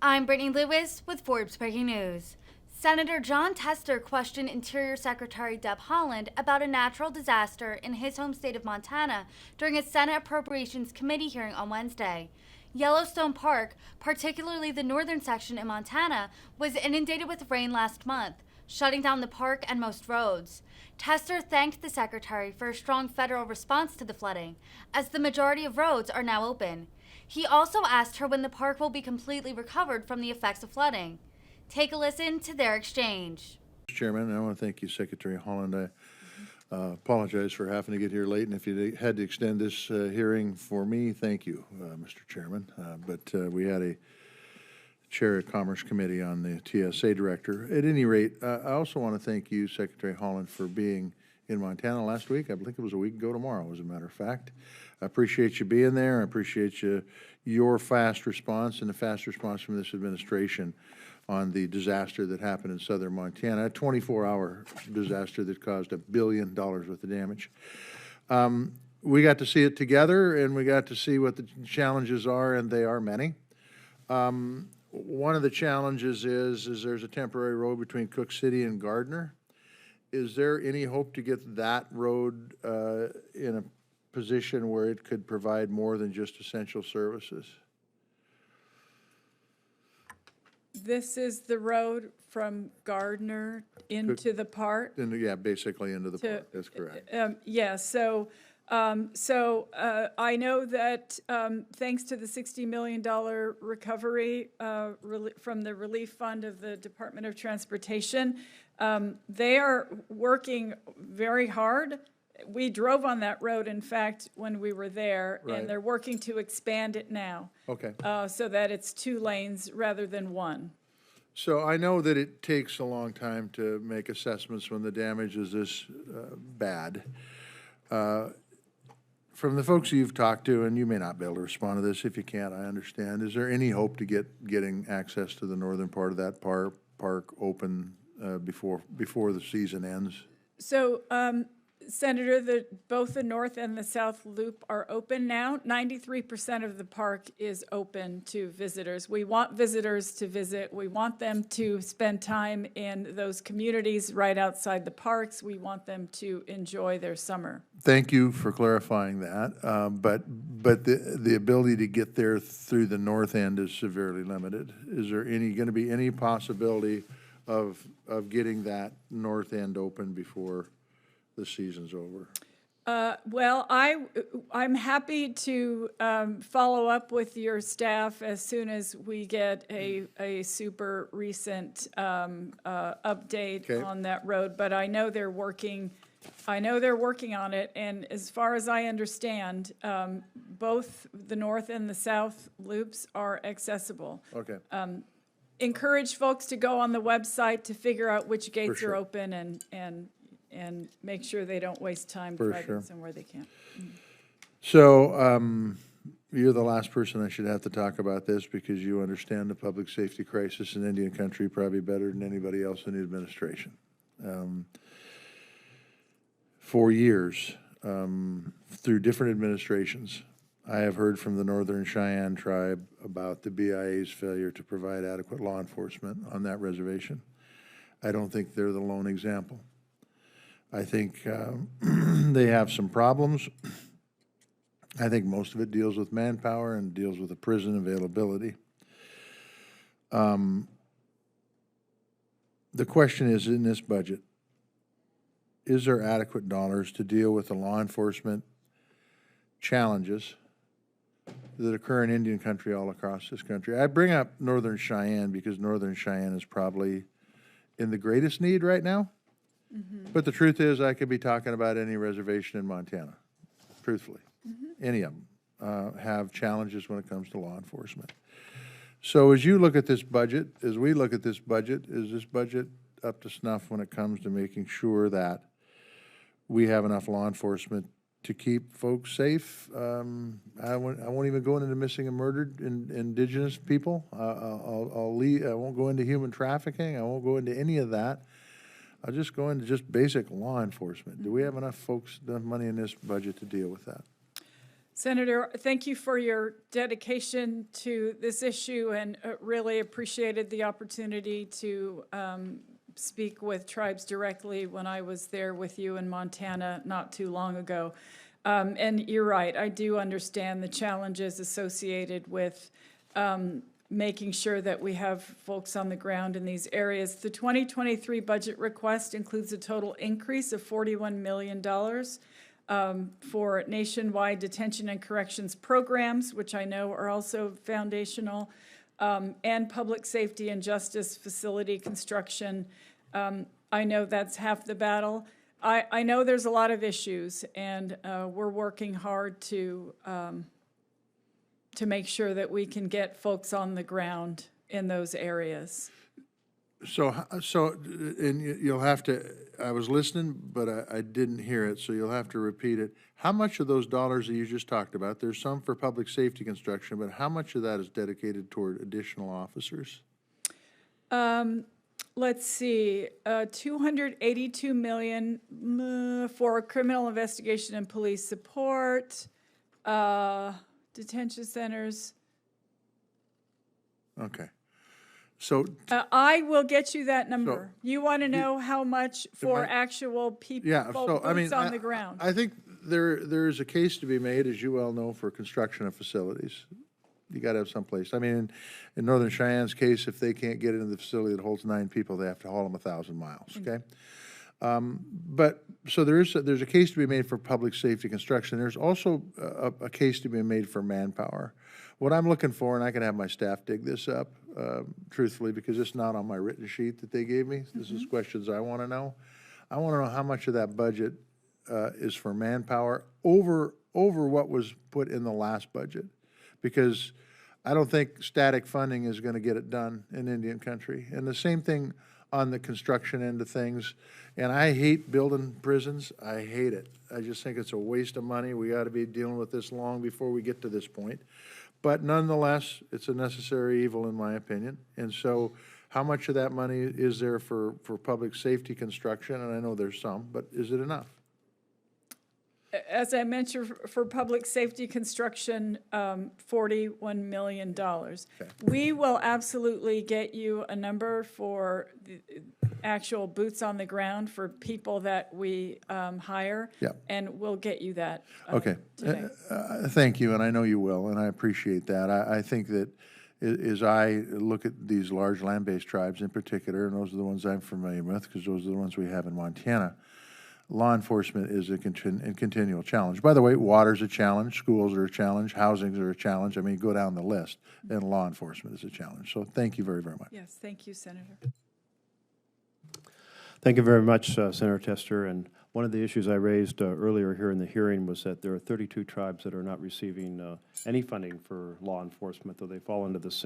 I'm Brittany Lewis with Forbes Breaking News. Senator Jon Tester questioned Interior Secretary Deb Haaland about a natural disaster in his home state of Montana during a Senate Appropriations Committee hearing on Wednesday. Yellowstone Park, particularly the northern section in Montana, was inundated with rain last month, shutting down the park and most roads. Tester thanked the secretary for a strong federal response to the flooding, as the majority of roads are now open. He also asked her when the park will be completely recovered from the effects of flooding. Take a listen to their exchange. Mr. Chairman, I want to thank you, Secretary Haaland. I apologize for having to get here late, and if you had to extend this hearing for me, thank you, Mr. Chairman. But we had a Chair of Commerce Committee on the TSA Director. At any rate, I also want to thank you, Secretary Haaland, for being in Montana last week. I think it was a week ago tomorrow, as a matter of fact. I appreciate you being there. I appreciate your fast response and the fast response from this administration on the disaster that happened in southern Montana, a 24-hour disaster that caused $1 billion worth of damage. We got to see it together, and we got to see what the challenges are, and they are many. One of the challenges is there's a temporary road between Cook City and Gardner. Is there any hope to get that road in a position where it could provide more than just essential services? This is the road from Gardner into the park? Yeah, basically into the park, that's correct. Yeah, so I know that thanks to the $60 million recovery from the relief fund of the Department of Transportation, they are working very hard. We drove on that road, in fact, when we were there, right. And they're working to expand it now. Okay. So that it's 2 lanes rather than 1. So I know that it takes a long time to make assessments when the damage is this bad. From the folks you've talked to, and you may not be able to respond to this, if you can't, I understand, is there any hope to getting access to the northern part of that park open before the season ends? So, Senator, both the north and the south loop are open now. 93% of the park is open to visitors. We want visitors to visit. We want them to spend time in those communities right outside the parks. We want them to enjoy their summer. Thank you for clarifying that. But the ability to get there through the north end is severely limited. Is there going to be any possibility of getting that north end open before the season's over? Well, I'm happy to follow up with your staff as soon as we get a super recent update Okay. on that road. But I know they're working. I know they're working on it, and as far as I understand, both the north and the south loops are accessible. Okay. Encourage folks to go on the website to figure out which gates sure. are open and make sure they don't waste time driving somewhere they can't. So you're the last person I should have to talk about this because you understand the public safety crisis in Indian Country probably better than anybody else in the administration. For years, through different administrations, I have heard from the Northern Cheyenne tribe about the BIA's failure to provide adequate law enforcement on that reservation. I don't think they're the lone example. I think they have some problems. I think most of it deals with manpower and deals with the prison availability. The question is, in this budget, is there adequate dollars to deal with the law enforcement challenges that occur in Indian Country all across this country? I bring up Northern Cheyenne because Northern Cheyenne is probably in the greatest need right now. Mm-hmm. But the truth is, I could be talking about any reservation in Montana, truthfully. Mm-hmm. Any of them have challenges when it comes to law enforcement. So as you look at this budget, as we look at this budget, is this budget up to snuff when it comes to making sure that we have enough law enforcement to keep folks safe? I won't even go into missing and murdered indigenous people. I'll leave. I won't go into human trafficking. I won't go into any of that. I'll just go into just basic law enforcement. Do we have enough folks, enough money in this budget to deal with that? Senator, thank you for your dedication to this issue, and really appreciated the opportunity to speak with tribes directly when I was there with you in Montana not too long ago. And you're right, I do understand the challenges associated with making sure that we have folks on the ground in these areas. The 2023 budget request includes a total increase of $41 million for nationwide detention and corrections programs, which I know are also foundational, and public safety and justice facility construction. I know that's half the battle. I know there's a lot of issues, and we're working hard to make sure that we can get folks on the ground in those areas. So, and you'll have to, I was listening, but I didn't hear it, so you'll have to repeat it. How much of those dollars that you just talked about, there's some for public safety construction, but how much of that is dedicated toward additional officers? Let's see, 282 million for criminal investigation and police support, detention centers. Okay. So I will get you that number. You want to know how much for actual people, yeah, so I mean, on the ground? I think there is a case to be made, as you well know, for construction of facilities. You got to have someplace. I mean, in Northern Cheyenne's case, if they can't get into the facility that holds 9 people, they have to haul them 1,000 miles. Okay. But so there's a case to be made for public safety construction. There's also a case to be made for manpower. What I'm looking for, and I can have my staff dig this up, truthfully, because it's not on my written sheet that they gave me. This is questions I want to know. I want to know how much of that budget is for manpower over what was put in the last budget, because I don't think static funding is going to get it done in Indian country. And the same thing on the construction end of things. And I hate building prisons. I hate it. I just think it's a waste of money. We ought to be dealing with this long before we get to this point. But nonetheless, it's a necessary evil in my opinion. And so how much of that money is there for public safety construction? And I know there's some, but is it enough? As I mentioned, for public safety construction, $41 million. Okay. We will absolutely get you a number for the actual boots on the ground for people that we hire, and we'll get you that okay. Thank you, and I know you will, and I appreciate that. I think that as I look at these large land-based tribes in particular, and those are the ones I'm familiar with because those are the ones we have in Montana, law enforcement is a continual challenge. By the way, water's a challenge, schools are a challenge, housings are a challenge. I mean, go down the list, and law enforcement is a challenge. So thank you very, very much. Yes, thank you, Senator. Thank you very much, Senator Tester. And one of the issues I raised earlier here in the hearing was that there are 32 tribes that are not receiving any funding for law enforcement, though they fall into the same